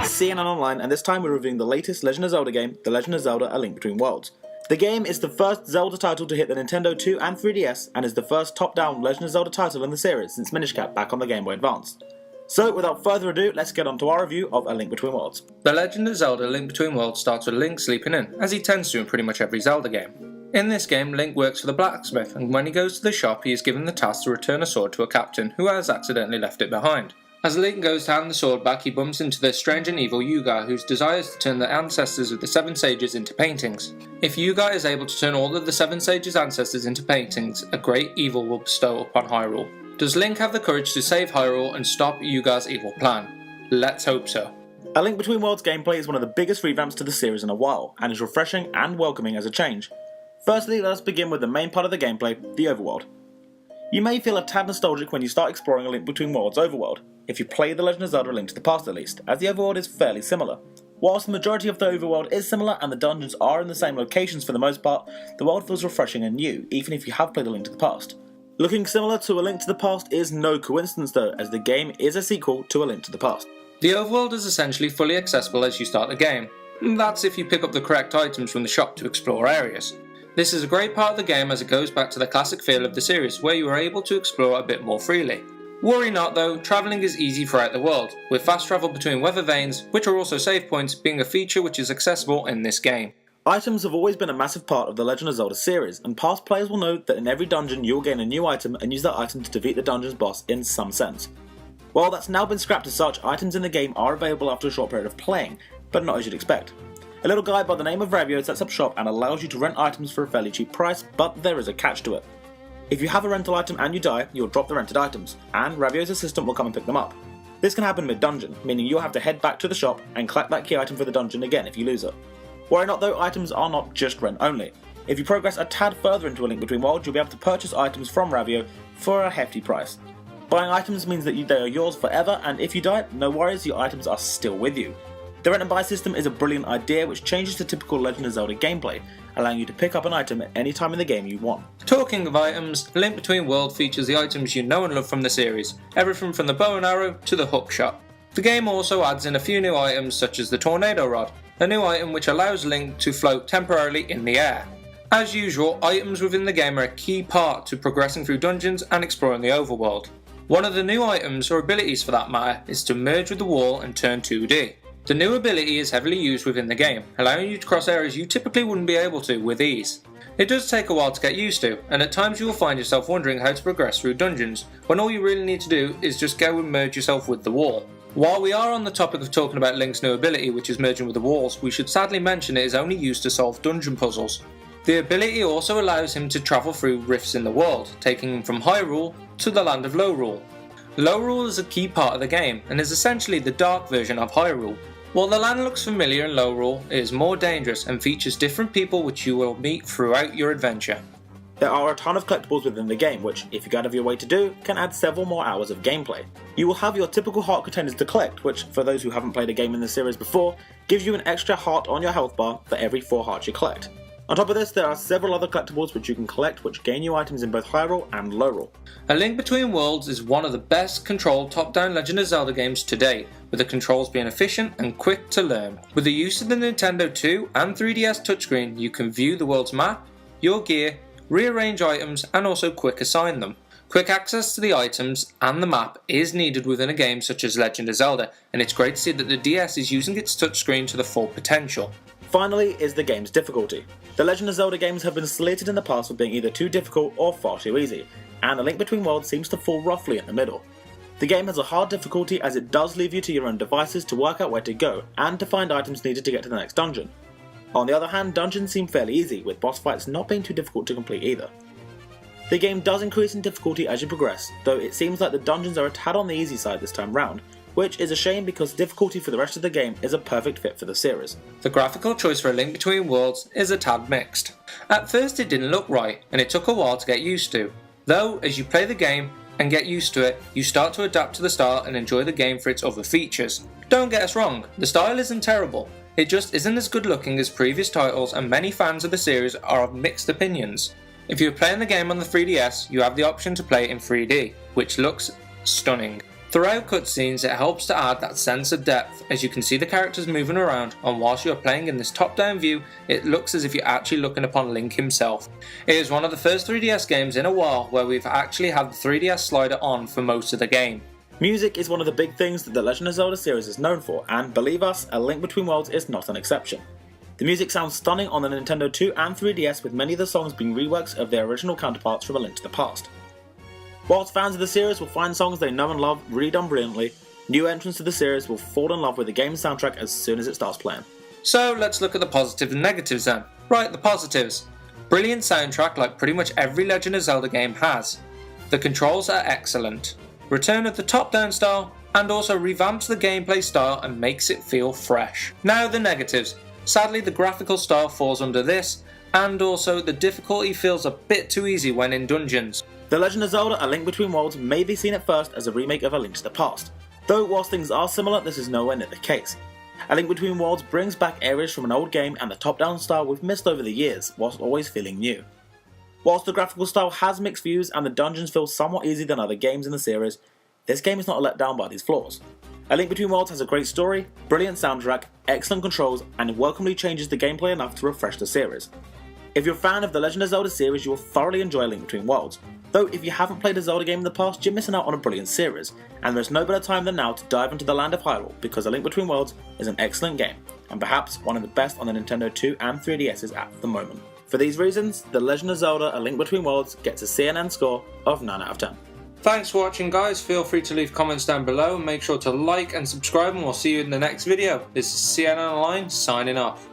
It's C&NOnline, and this time we're reviewing the latest Legend of Zelda game, The Legend of Zelda: A Link Between Worlds. The game is the first Zelda title to hit the Nintendo 2 and 3DS, and is the first top-down Legend of Zelda title in the series since Minish Cap back on the Game Boy Advance. So, without further ado, let's get on to our review of A Link Between Worlds. The Legend of Zelda: A Link Between Worlds starts with Link sleeping in, as he tends to in pretty much every Zelda game. In this game, Link works for the blacksmith, and when he goes to the shop, he is given the task to return a sword to a captain who has accidentally left it behind. As Link goes to hand the sword back, he bumps into the strange and evil Yuga, whose desire is to turn the ancestors of the Seven Sages into paintings. If Yuga is able to turn all of the Seven Sages' ancestors into paintings, a great evil will bestow upon Hyrule. Does Link have the courage to save Hyrule and stop Yuga's evil plan? Let's hope so. A Link Between Worlds gameplay is one of the biggest revamps to the series in a while, and is refreshing and welcoming as a change. Firstly, let us begin with the main part of the gameplay, the overworld. You may feel a tad nostalgic when you start exploring A Link Between Worlds overworld, if you play The Legend of Zelda: A Link to the Past at least, as the overworld is fairly similar. Whilst the majority of the overworld is similar and the dungeons are in the same locations for the most part, the world feels refreshing and new, even if you have played A Link to the Past. Looking similar to A Link to the Past is no coincidence though, as the game is a sequel to A Link to the Past. The overworld is essentially fully accessible as you start the game. That's if you pick up the correct items from the shop to explore areas. This is a great part of the game as it goes back to the classic feel of the series, where you are able to explore a bit more freely. Worry not though, travelling is easy throughout the world, with fast travel between weather vanes, which are also save points, being a feature which is accessible in this game. Items have always been a massive part of the Legend of Zelda series, and past players will know that in every dungeon you will gain a new item and use that item to defeat the dungeon's boss in some sense. While that's now been scrapped as such, items in the game are available after a short period of playing, but not as you'd expect. A little guy by the name of Ravio sets up shop and allows you to rent items for a fairly cheap price, but there is a catch to it. If you have a rental item and you die, you'll drop the rented items, and Ravio's assistant will come and pick them up. This can happen mid-dungeon, meaning you'll have to head back to the shop and collect that key item for the dungeon again if you lose it. Worry not though, items are not just rent only. If you progress a tad further into A Link Between Worlds, you'll be able to purchase items from Ravio for a hefty price. Buying items means that they are yours forever, and if you die, no worries, your items are still with you. The rent and buy system is a brilliant idea which changes the typical Legend of Zelda gameplay, allowing you to pick up an item at any time in the game you want. Talking of items, A Link Between Worlds features the items you know and love from the series, everything from the bow and arrow to the hook shot. The game also adds in a few new items such as the Tornado Rod, a new item which allows Link to float temporarily in the air. As usual, items within the game are a key part to progressing through dungeons and exploring the overworld. One of the new items, or abilities for that matter, is to merge with the wall and turn 2D. The new ability is heavily used within the game, allowing you to cross areas you typically wouldn't be able to with ease. It does take a while to get used to, and at times you will find yourself wondering how to progress through dungeons, when all you really need to do is just go and merge yourself with the wall. While we are on the topic of talking about Link's new ability, which is merging with the walls, we should sadly mention it is only used to solve dungeon puzzles. The ability also allows him to travel through rifts in the world, taking him from Hyrule to the land of Lorule. Lorule is a key part of the game, and is essentially the dark version of Hyrule. While the land looks familiar in Lorule, it is more dangerous and features different people which you will meet throughout your adventure. There are a ton of collectibles within the game which, if you go out of your way to do, can add several more hours of gameplay. You will have your typical heart containers to collect, which, for those who haven't played a game in the series before, gives you an extra heart on your health bar for every 4 hearts you collect. On top of this, there are several other collectibles which you can collect which gain you items in both Hyrule and Lorule. A Link Between Worlds is one of the best controlled top-down Legend of Zelda games to date, with the controls being efficient and quick to learn. With the use of the Nintendo 2 and 3DS touchscreen, you can view the world's map, your gear, rearrange items, and also quick assign them. Quick access to the items and the map is needed within a game such as Legend of Zelda, and it's great to see that the DS is using its touchscreen to the full potential. Finally is the game's difficulty. The Legend of Zelda games have been slated in the past for being either too difficult or far too easy, and A Link Between Worlds seems to fall roughly in the middle. The game has a hard difficulty as it does leave you to your own devices to work out where to go, and to find items needed to get to the next dungeon. On the other hand, dungeons seem fairly easy, with boss fights not being too difficult to complete either. The game does increase in difficulty as you progress, though it seems like the dungeons are a tad on the easy side this time round, which is a shame because difficulty for the rest of the game is a perfect fit for the series. The graphical choice for A Link Between Worlds is a tad mixed. At first it didn't look right, and it took a while to get used to. Though, as you play the game and get used to it, you start to adapt to the style and enjoy the game for its other features. Don't get us wrong, the style isn't terrible, it just isn't as good looking as previous titles, and many fans of the series are of mixed opinions. If you're playing the game on the 3DS, you have the option to play it in 3D, which looks stunning. Throughout cutscenes, it helps to add that sense of depth as you can see the characters moving around, and whilst you are playing in this top-down view, it looks as if you're actually looking upon Link himself. It is one of the first 3DS games in a while where we've actually had the 3DS slider on for most of the game. Music is one of the big things that the Legend of Zelda series is known for, and believe us, A Link Between Worlds is not an exception. The music sounds stunning on the Nintendo 2 and 3DS, with many of the songs being reworks of their original counterparts from A Link to the Past. Whilst fans of the series will find songs they know and love really done brilliantly, new entrants to the series will fall in love with the game's soundtrack as soon as it starts playing. So let's look at the positives and negatives then. Right, the positives. Brilliant soundtrack like pretty much every Legend of Zelda game has. The controls are excellent. Return of the top-down style, and also revamps the gameplay style and makes it feel fresh. Now the negatives. Sadly, the graphical style falls under this, and also the difficulty feels a bit too easy when in dungeons. The Legend of Zelda: A Link Between Worlds may be seen at first as a remake of A Link to the Past, though whilst things are similar, this is nowhere near the case. A Link Between Worlds brings back areas from an old game and the top-down style we've missed over the years, whilst always feeling new. Whilst the graphical style has mixed views and the dungeons feel somewhat easier than other games in the series, this game is not let down by these flaws. A Link Between Worlds has a great story, brilliant soundtrack, excellent controls, and welcomely changes the gameplay enough to refresh the series. If you're a fan of the Legend of Zelda series, you will thoroughly enjoy A Link Between Worlds, though if you haven't played a Zelda game in the past, you're missing out on a brilliant series, and there's no better time than now to dive into the land of Hyrule, because A Link Between Worlds is an excellent game, and perhaps one of the best on the Nintendo 2 and 3DSs at the moment. For these reasons, The Legend of Zelda: A Link Between Worlds gets a C&N score of 9 out of 10. Thanks for watching guys, feel free to leave comments down below, make sure to like and subscribe, and we'll see you in the next video. This is C&NOnline signing off.